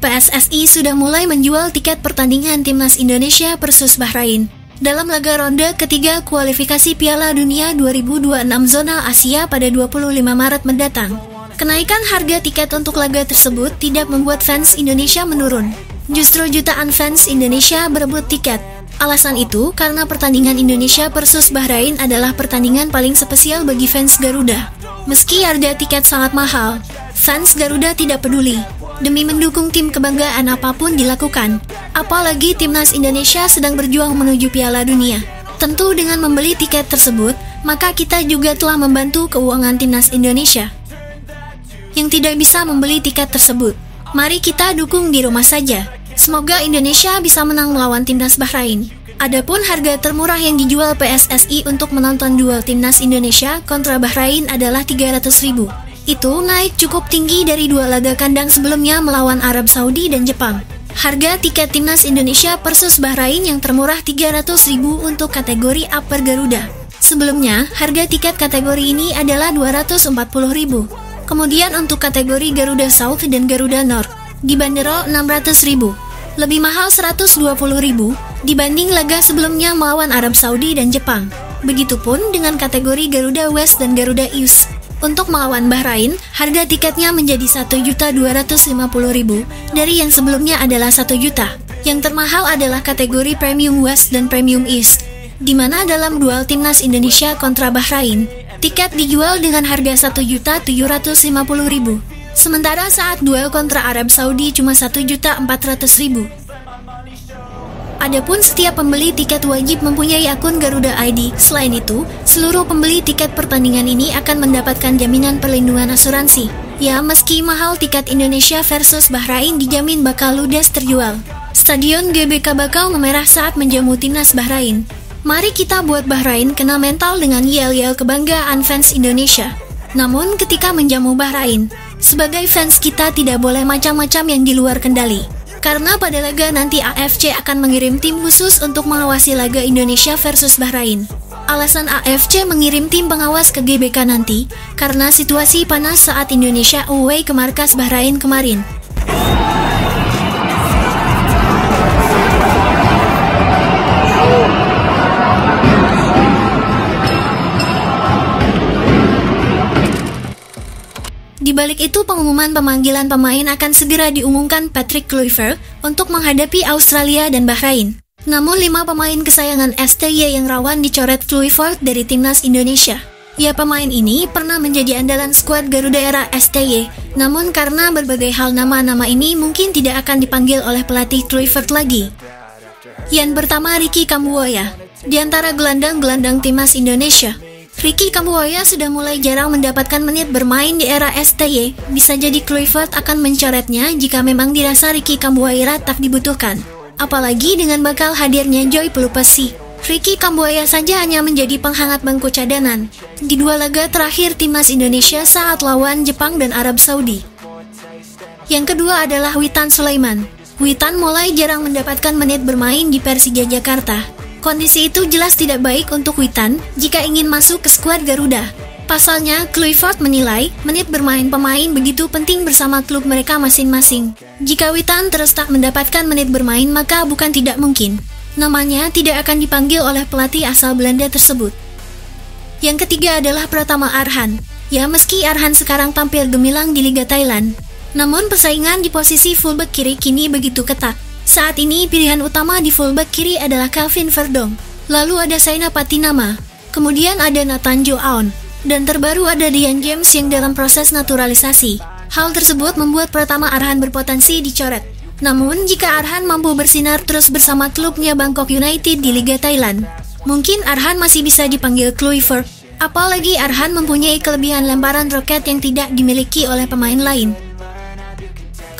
PSSI sudah mulai menjual tiket pertandingan Timnas Indonesia versus Bahrain dalam laga ronde ketiga kualifikasi Piala Dunia 2026 zona Asia pada 25 Maret mendatang. Kenaikan harga tiket untuk laga tersebut tidak membuat fans Indonesia menurun. Justru jutaan fans Indonesia berebut tiket. Alasan itu karena pertandingan Indonesia versus Bahrain adalah pertandingan paling spesial bagi fans Garuda. Meski harga tiket sangat mahal, fans Garuda tidak peduli. Demi mendukung tim kebanggaan apapun dilakukan. Apalagi Timnas Indonesia sedang berjuang menuju Piala Dunia. Tentu dengan membeli tiket tersebut, maka kita juga telah membantu keuangan Timnas Indonesia yang tidak bisa membeli tiket tersebut. Mari kita dukung di rumah saja. Semoga Indonesia bisa menang melawan Timnas Bahrain. Adapun harga termurah yang dijual PSSI untuk menonton duel Timnas Indonesia kontra Bahrain adalah 300.000. Itu naik cukup tinggi dari dua laga kandang sebelumnya melawan Arab Saudi dan Jepang. Harga tiket Timnas Indonesia versus Bahrain yang termurah 300.000 untuk kategori Upper Garuda. Sebelumnya, harga tiket kategori ini adalah 240.000. Kemudian untuk kategori Garuda South dan Garuda North dibanderol 600.000. Lebih mahal 120.000 dibanding laga sebelumnya melawan Arab Saudi dan Jepang. Begitupun dengan kategori Garuda West dan Garuda East. Untuk melawan Bahrain, harga tiketnya menjadi 1.250.000 dari yang sebelumnya adalah 1 juta. Yang termahal adalah kategori Premium West dan Premium East, di mana dalam duel Timnas Indonesia kontra Bahrain, tiket dijual dengan harga 1.750.000. Sementara saat duel kontra Arab Saudi cuma 1.400.000. Adapun setiap pembeli tiket wajib mempunyai akun Garuda ID. Selain itu, seluruh pembeli tiket pertandingan ini akan mendapatkan jaminan perlindungan asuransi. Ya, meski mahal, tiket Indonesia versus Bahrain dijamin bakal ludes terjual. Stadion GBK bakal memerah saat menjamu Timnas Bahrain. Mari kita buat Bahrain kena mental dengan yel-yel kebanggaan fans Indonesia. Namun ketika menjamu Bahrain, sebagai fans kita tidak boleh macam-macam yang di luar kendali. Karena pada laga nanti AFC akan mengirim tim khusus untuk mengawasi laga Indonesia versus Bahrain. Alasan AFC mengirim tim pengawas ke GBK nanti, karena situasi panas saat Indonesia away ke markas Bahrain kemarin. Di balik itu, pengumuman pemanggilan pemain akan segera diumumkan Patrick Kluivert untuk menghadapi Australia dan Bahrain. Namun 5 pemain kesayangan STY yang rawan dicoret Kluivert dari Timnas Indonesia. Ya, pemain ini pernah menjadi andalan skuad Garuda era STY, namun karena berbagai hal nama-nama ini mungkin tidak akan dipanggil oleh pelatih Kluivert lagi. Yang pertama, Ricky Kambuaya. Di antara gelandang-gelandang Timnas Indonesia, Ricky Kambuaya sudah mulai jarang mendapatkan menit bermain di era STY. Bisa jadi Kluivert akan mencoretnya jika memang dirasa Ricky Kambuaya tak dibutuhkan. Apalagi dengan bakal hadirnya Joy Pelupesi. Ricky Kambuaya saja hanya menjadi penghangat bangku cadangan di 2 laga terakhir Timnas Indonesia saat lawan Jepang dan Arab Saudi. Yang kedua adalah Witan Sulaiman. Witan mulai jarang mendapatkan menit bermain di Persija Jakarta. Kondisi itu jelas tidak baik untuk Witan jika ingin masuk ke skuad Garuda. Pasalnya, Kluivert menilai menit bermain pemain begitu penting bersama klub mereka masing-masing. Jika Witan terus tak mendapatkan menit bermain, maka bukan tidak mungkin namanya tidak akan dipanggil oleh pelatih asal Belanda tersebut. Yang ketiga adalah Pratama Arhan. Ya, meski Arhan sekarang tampil gemilang di Liga Thailand, namun persaingan di posisi fullback kiri kini begitu ketat. Saat ini pilihan utama di fullback kiri adalah Calvin Verdong, lalu ada Saina Patinama, kemudian ada Natanjo Aon, dan terbaru ada Dian James yang dalam proses naturalisasi. Hal tersebut membuat Pratama Arhan berpotensi dicoret. Namun jika Arhan mampu bersinar terus bersama klubnya Bangkok United di Liga Thailand, mungkin Arhan masih bisa dipanggil Kluivert. Apalagi Arhan mempunyai kelebihan lemparan roket yang tidak dimiliki oleh pemain lain.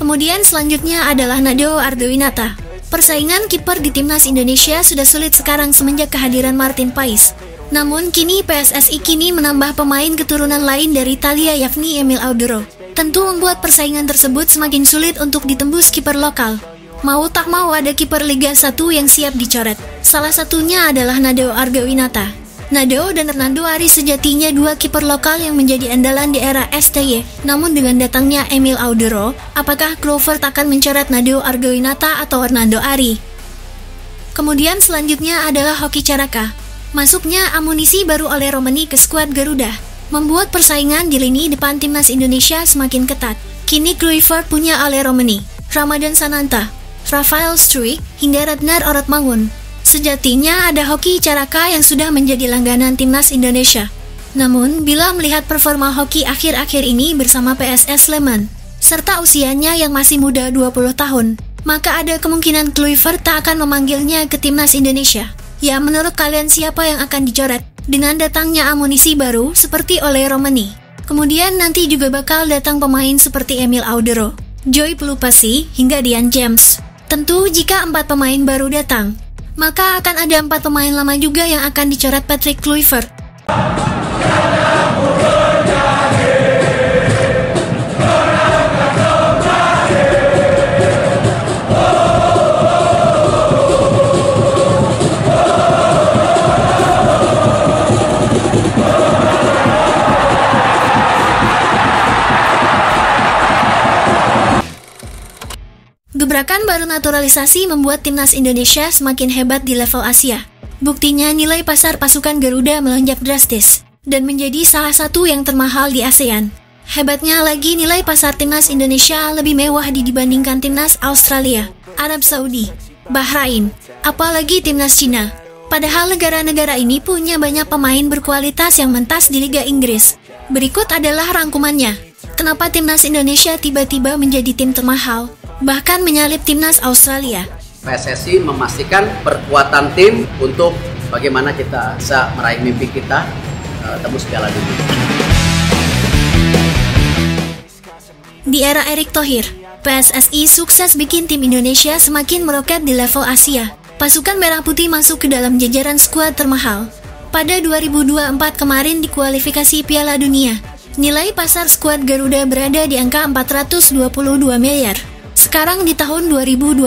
Kemudian selanjutnya adalah Nadeo Argawinata. Persaingan kiper di Timnas Indonesia sudah sulit sekarang semenjak kehadiran Martin Paes. Namun kini PSSI menambah pemain keturunan lain dari Italia yakni Emil Audero. Tentu membuat persaingan tersebut semakin sulit untuk ditembus kiper lokal. Mau tak mau ada kiper Liga 1 yang siap dicoret. Salah satunya adalah Nadeo Argawinata. Nadeo dan Hernando Ari sejatinya dua kiper lokal yang menjadi andalan di era STY. Namun dengan datangnya Emil Audero, apakah Kluivert akan mencoret Nadeo Argawinata atau Hernando Ari? Kemudian selanjutnya adalah Hoki Caraka. Masuknya amunisi baru oleh Romani ke skuad Garuda membuat persaingan di lini depan timnas Indonesia semakin ketat. Kini Kluivert punya Ale Romani, Ramadan Sananta, Rafael Struijk, hingga Radnar Oratmangun. Sejatinya ada Hoki Caraka yang sudah menjadi langganan timnas Indonesia. Namun, bila melihat performa Hoki akhir-akhir ini bersama PSS Sleman, serta usianya yang masih muda 20 tahun, maka ada kemungkinan Kluivert tak akan memanggilnya ke timnas Indonesia. Ya, menurut kalian siapa yang akan dicoret dengan datangnya amunisi baru seperti Ole Romani? Kemudian nanti juga bakal datang pemain seperti Emil Audero, Joy Pelupasi, hingga Dian James. Tentu jika 4 pemain baru datang, maka akan ada 4 pemain lama juga yang akan dicoret Patrick Kluivert. Gebrakan baru naturalisasi membuat timnas Indonesia semakin hebat di level Asia. Buktinya nilai pasar pasukan Garuda melonjak drastis dan menjadi salah satu yang termahal di ASEAN. Hebatnya lagi nilai pasar timnas Indonesia lebih mewah dibandingkan timnas Australia, Arab Saudi, Bahrain, apalagi timnas Cina. Padahal negara-negara ini punya banyak pemain berkualitas yang mentas di Liga Inggris. Berikut adalah rangkumannya. Kenapa timnas Indonesia tiba-tiba menjadi tim termahal, bahkan menyalip timnas Australia? PSSI memastikan perkuatan tim untuk bagaimana kita bisa meraih mimpi kita tembus Piala Dunia. Di era Erick Thohir, PSSI sukses bikin tim Indonesia semakin meroket di level Asia. Pasukan Merah Putih masuk ke dalam jajaran skuad termahal. Pada 2024 kemarin di kualifikasi Piala Dunia, nilai pasar skuad Garuda berada di angka 422 miliar. Sekarang di tahun 2025,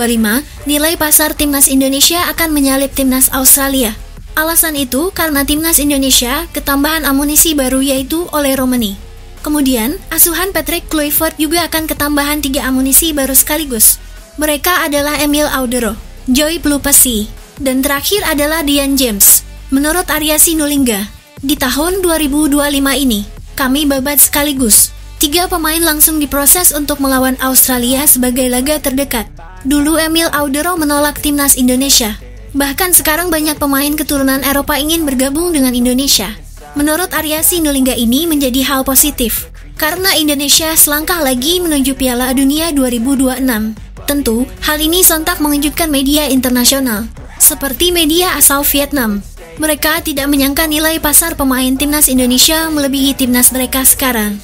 nilai pasar timnas Indonesia akan menyalip timnas Australia. Alasan itu karena timnas Indonesia ketambahan amunisi baru yaitu Ole Romani. Kemudian, asuhan Patrick Kluivert juga akan ketambahan 3 amunisi baru sekaligus. Mereka adalah Emil Audero, Joy Pelupasi, dan terakhir adalah Dian James. Menurut Arya Sinulinga, di tahun 2025 ini, kami babat sekaligus. 3 pemain langsung diproses untuk melawan Australia sebagai laga terdekat. Dulu Emil Audero menolak timnas Indonesia. Bahkan sekarang banyak pemain keturunan Eropa ingin bergabung dengan Indonesia. Menurut Arya Sinulinga ini menjadi hal positif, karena Indonesia selangkah lagi menuju Piala Dunia 2026. Tentu, hal ini sontak mengejutkan media internasional, seperti media asal Vietnam. Mereka tidak menyangka nilai pasar pemain timnas Indonesia melebihi timnas mereka sekarang.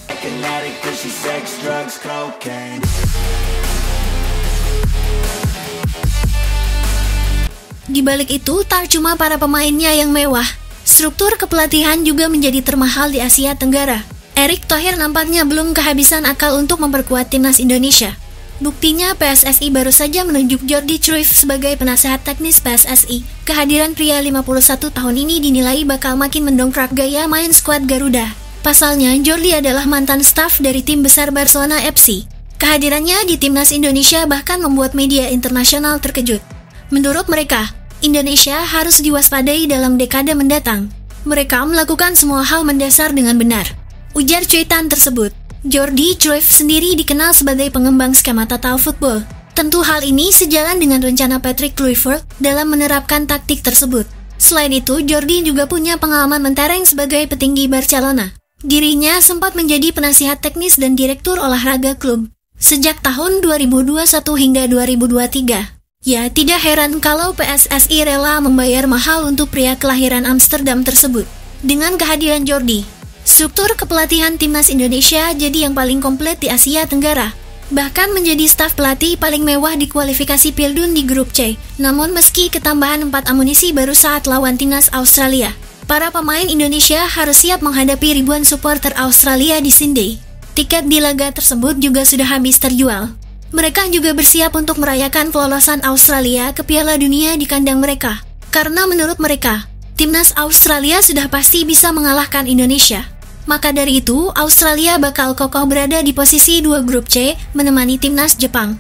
Di balik itu, tak cuma para pemainnya yang mewah, struktur kepelatihan juga menjadi termahal di Asia Tenggara. Erick Thohir nampaknya belum kehabisan akal untuk memperkuat timnas Indonesia. Buktinya PSSI baru saja menunjuk Jordi Cruyff sebagai penasehat teknis PSSI. Kehadiran pria 51 tahun ini dinilai bakal makin mendongkrak gaya main skuad Garuda. Pasalnya, Jordi adalah mantan staf dari tim besar Barcelona FC. Kehadirannya di timnas Indonesia bahkan membuat media internasional terkejut. Menurut mereka, Indonesia harus diwaspadai dalam dekade mendatang. Mereka melakukan semua hal mendasar dengan benar, ujar cuitan tersebut. Jordi Cruyff sendiri dikenal sebagai pengembang skema total football. Tentu hal ini sejalan dengan rencana Patrick Kluivert dalam menerapkan taktik tersebut. Selain itu, Jordi juga punya pengalaman mentereng sebagai petinggi Barcelona. Dirinya sempat menjadi penasihat teknis dan direktur olahraga klub sejak tahun 2021 hingga 2023. Ya, tidak heran kalau PSSI rela membayar mahal untuk pria kelahiran Amsterdam tersebut. Dengan kehadiran Jordi, struktur kepelatihan timnas Indonesia jadi yang paling komplit di Asia Tenggara. Bahkan menjadi staf pelatih paling mewah di kualifikasi Pildun di grup C. Namun meski ketambahan 4 amunisi baru saat lawan timnas Australia, para pemain Indonesia harus siap menghadapi ribuan supporter Australia di Sydney. Tiket di laga tersebut juga sudah habis terjual. Mereka juga bersiap untuk merayakan kelolosan Australia ke Piala Dunia di kandang mereka. Karena menurut mereka, timnas Australia sudah pasti bisa mengalahkan Indonesia. Maka dari itu, Australia bakal kokoh berada di posisi 2 grup C menemani timnas Jepang.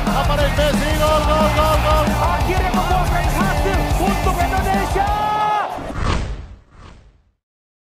Aparece Messi, gol. Akhirnya membuahkan hasil untuk Indonesia.